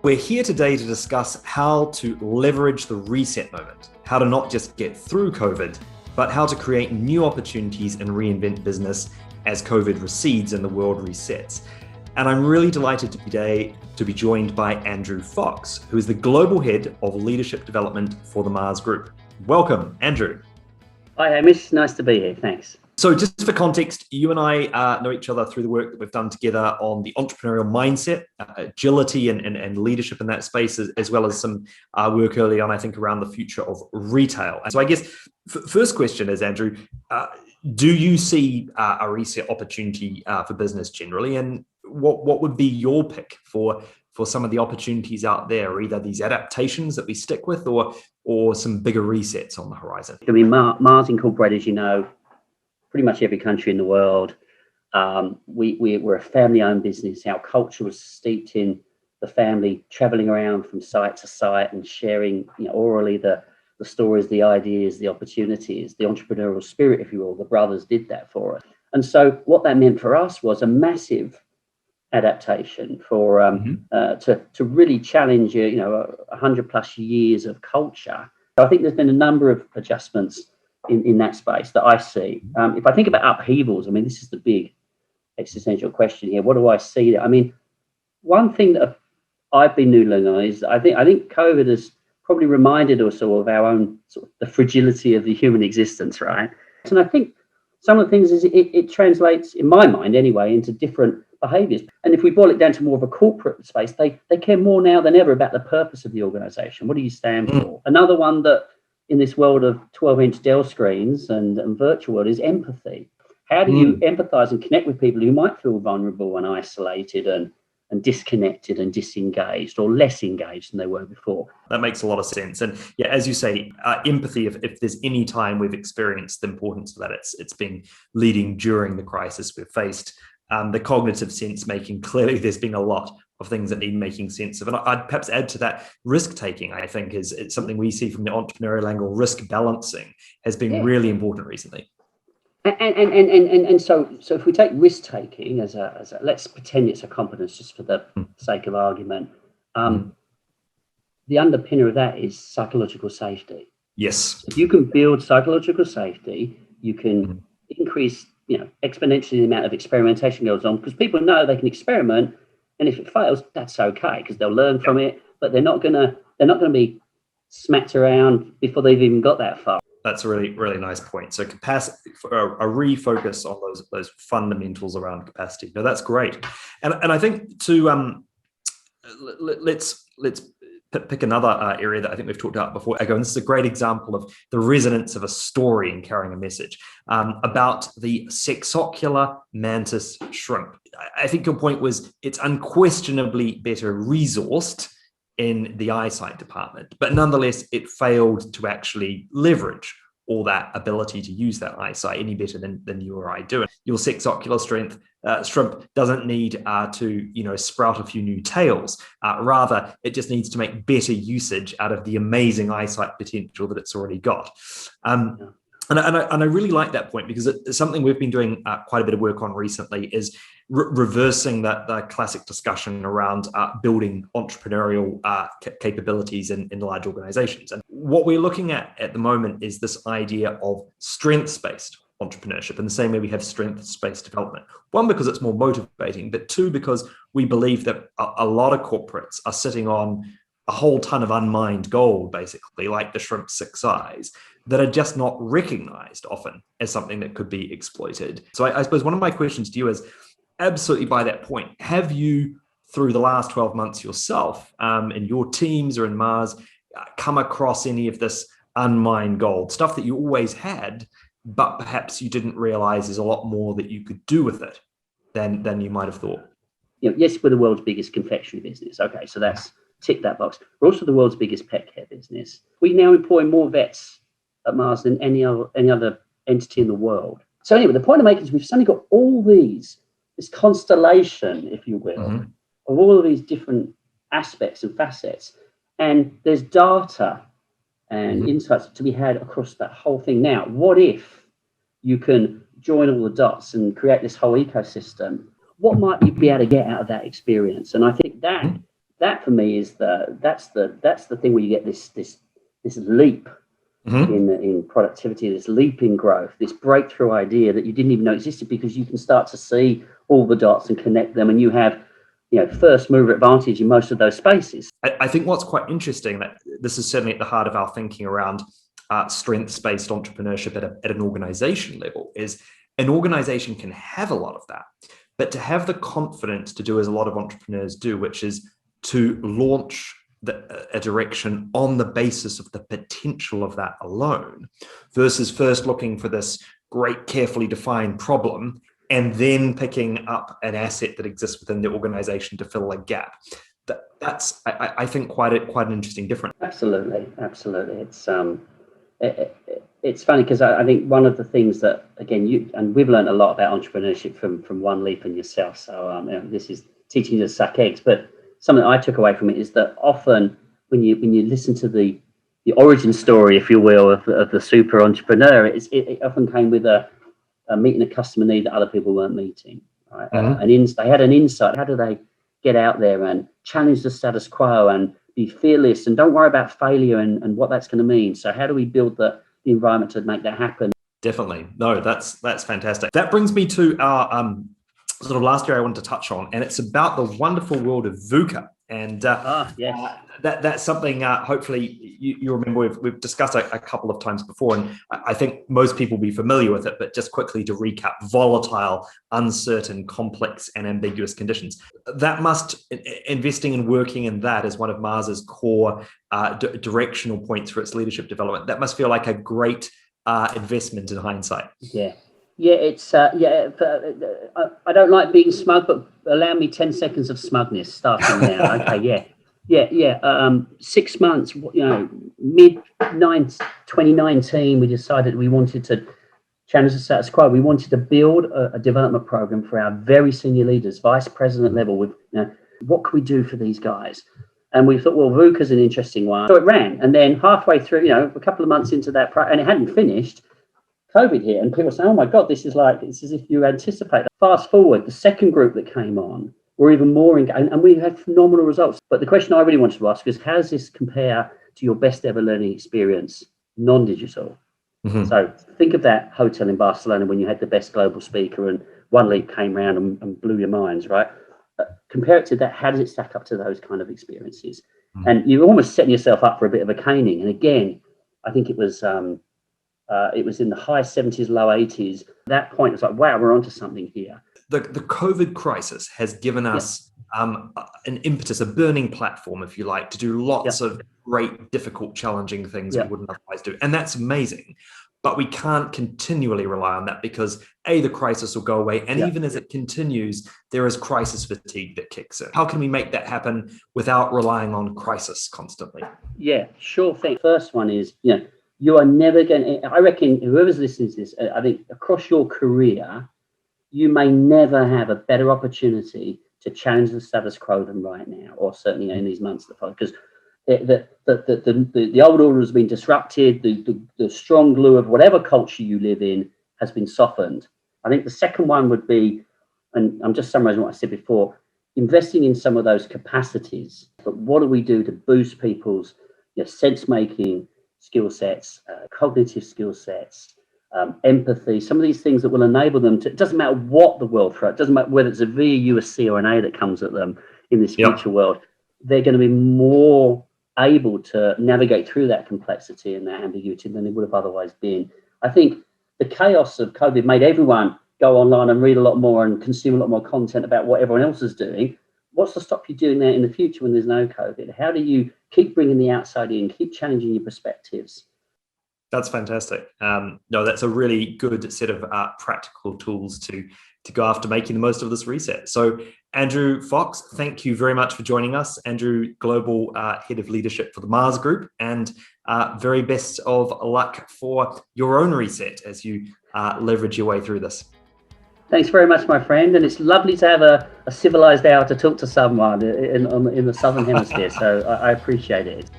We're here today to discuss how to leverage the reset moment, how to not just get through COVID, but how to create new opportunities and reinvent business as COVID recedes and the world resets. And I'm really delighted today to be joined by Andrew Fox, who is the Global Head of Leadership Development for the Mars Group. Welcome, Andrew. Hi, Hamish. Nice to be here. Thanks. So just for context, you and I know each other through the work that we've done together on the entrepreneurial mindset, agility and leadership in that space, as well as some work early on, I think, around the future of retail. And so I guess first question is, Andrew, do you see a reset opportunity for business generally? And what would be your pick for some of the opportunities out there, either these adaptations that we stick with or some bigger resets on the horizon? I mean, Mars Incorporated, as you know, pretty much every country in the world. We're a family-owned business. Our culture was steeped in the family traveling around from site to site and sharing, orally the stories, the ideas, the opportunities, the entrepreneurial spirit, if you will. The brothers did that for us. And so what that meant for us was a massive adaptation for to really challenge 100 plus years of culture. So I think there's been a number of adjustments in that space that I see. If I think about upheavals, I mean, this is the big existential question here. What do I see? I mean, one thing that I've been noodling on is I think COVID has probably reminded us all of our own sort of the fragility of the human existence, right? And I think some of the things is it translates, in my mind anyway, into different behaviors. And if we boil it down to more of a corporate space, they care more now than ever about the purpose of the organization. What do you stand for? Another one that in this world of 12-inch Dell screens and virtual world is empathy. How do you empathize and connect with people who might feel vulnerable and isolated and disconnected and disengaged or less engaged than they were before? That makes a lot of sense. And yeah, as you say, empathy, if there's any time we've experienced the importance of that, it's been leading during the crisis we've faced. The cognitive sense making, clearly there's been a lot of things that need making sense of. And I'd perhaps add to that, risk-taking, I think, it's something we see from the entrepreneurial angle. Risk balancing has been really important recently. And so if we take risk-taking as a let's pretend it's a competence just for the sake of argument, the underpinner of that is psychological safety. Yes. If you can build psychological safety, you can increase, exponentially the amount of experimentation goes on, because people know they can experiment. And if it fails, that's okay, because they'll learn from it. But they're not gonna be smacked around before they've even got that far. That's a really, really nice point. So capacity, a refocus on those fundamentals around capacity. No, that's great. And I think to let's pick another area that I think we've talked about before. And this is a great example of the resonance of a story in carrying a message about the Sexocular mantis shrimp. I think your point was it's unquestionably better resourced in the eyesight department, but nonetheless, it failed to actually leverage all that ability to use that eyesight any better than you or I do. Your Sexocular shrimp doesn't need to sprout a few new tails. Rather, it just needs to make better usage out of the amazing eyesight potential that it's already got. And I really like that point, because it's something we've been doing quite a bit of work on recently, is reversing the classic discussion around building entrepreneurial capabilities in large organizations. And what we're looking at the moment is this idea of strengths-based entrepreneurship, in the same way we have strengths-based development. One, because it's more motivating, but two, because we believe that a lot of corporates are sitting on a whole ton of unmined gold, basically, like the shrimp six eyes, that are just not recognized often as something that could be exploited. So I suppose one of my questions to you is, absolutely by that point, have you, through the last 12 months yourself, in your teams or in Mars, come across any of this unmined gold, stuff that you always had, but perhaps you didn't realize there's a lot more that you could do with it than you might have thought? Yes, we're the world's biggest confectionery business. Okay, so that's tick that box. We're also the world's biggest pet care business. We now employ more vets at Mars than any other entity in the world. So anyway, the point I'm making is we've suddenly got all this constellation, if you will, of all of these different aspects and facets. And there's data and insights to be had across that whole thing. Now, what if you can join all the dots and create this whole ecosystem? What might you be able to get out of that experience? And I think that that for me is that's the thing where you get this leap in productivity, this leap in growth, this breakthrough idea that you didn't even know existed, because you can start to see all the dots and connect them, and you have, first mover advantage in most of those spaces. I think what's quite interesting, that this is certainly at the heart of our thinking around strengths-based entrepreneurship at an organization level, is an organization can have a lot of that, but to have the confidence to do as a lot of entrepreneurs do, which is to launch a direction on the basis of the potential of that alone, versus first looking for this great, carefully defined problem and then picking up an asset that exists within the organization to fill a gap. That's, I think, quite an interesting difference. Absolutely. It's funny because I think one of the things that, again, we've learned a lot about entrepreneurship from OneLeap and yourself. So this is teaching you to suck eggs, but something I took away from it is that often when you listen to the origin story, if you will, of the super entrepreneur, it often came with a meeting a customer need that other people weren't meeting. Right? They had an insight. How do they get out there and challenge the status quo and be fearless and don't worry about failure and what that's going to mean? So how do we build the environment to make that happen? Definitely. No, that's fantastic. That brings me to our sort of last area I wanted to touch on, and it's about the wonderful world of VUCA. And yes. That's something hopefully you remember we've discussed a couple of times before, and I think most people will be familiar with it, but just quickly to recap: volatile, uncertain, complex, and ambiguous conditions. Investing and working in that is one of Mars's core directional points for its leadership development. That must feel like a great investment in hindsight. Yeah, it's I don't like being smug, but allow me 10 seconds of smugness starting now. Okay, yeah. 6 months, mid 2019, we decided we wanted to challenge the status quo. We wanted to build a development program for our very senior leaders, vice president level. With what can we do for these guys? And we thought, well, VUCA is an interesting one. So it ran, and then halfway through, a couple of months into that, and it hadn't finished. COVID hit, and people say, "Oh my God, this is as if you anticipate that." Fast forward, the second group that came on were even more engaged, and we had phenomenal results. But the question I really wanted to ask is, how does this compare to your best ever learning experience, non-digital? So think of that hotel in Barcelona when you had the best global speaker, and OneLeap came around and blew your minds, right? Compare it to that. How does it stack up to those kind of experiences? And you're almost setting yourself up for a bit of a caning. And again, I think it was in the high 70s, low 80s. At that point, it's like, wow, we're onto something here. The COVID crisis has given us an impetus, a burning platform, if you like, to do lots of great, difficult, challenging things we wouldn't otherwise do. And that's amazing. But we can't continually rely on that, because the crisis will go away. And even as it continues, there is crisis fatigue that kicks in. How can we make that happen without relying on crisis constantly? Yeah, sure thing. First one is, you are never going to, I reckon whoever's listening to this, I think across your career, you may never have a better opportunity to challenge the status quo than right now, or certainly in these months that follow, because the old order has been disrupted, the strong glue of whatever culture you live in has been softened. I think the second one would be, and I'm just summarizing what I said before, investing in some of those capacities. But what do we do to boost people's sense-making skill sets, cognitive skill sets, empathy, some of these things that will enable them to, it doesn't matter what the world throws, it doesn't matter whether it's a V, a U, a C, or an A that comes at them in this future world, they're going to be more able to navigate through that complexity and that ambiguity than they would have otherwise been. I think the chaos of COVID made everyone go online and read a lot more and consume a lot more content about what everyone else is doing. What's to stop you doing that in the future when there's no COVID? How do you keep bringing the outside in, keep challenging your perspectives? That's fantastic. No, that's a really good set of practical tools to go after making the most of this reset. So Andrew Fox, thank you very much for joining us. Andrew, Global Head of Leadership for the Mars Group, and very best of luck for your own reset as you leverage your way through this. Thanks very much, my friend. And it's lovely to have a civilized hour to talk to someone in the Southern Hemisphere. So I appreciate it.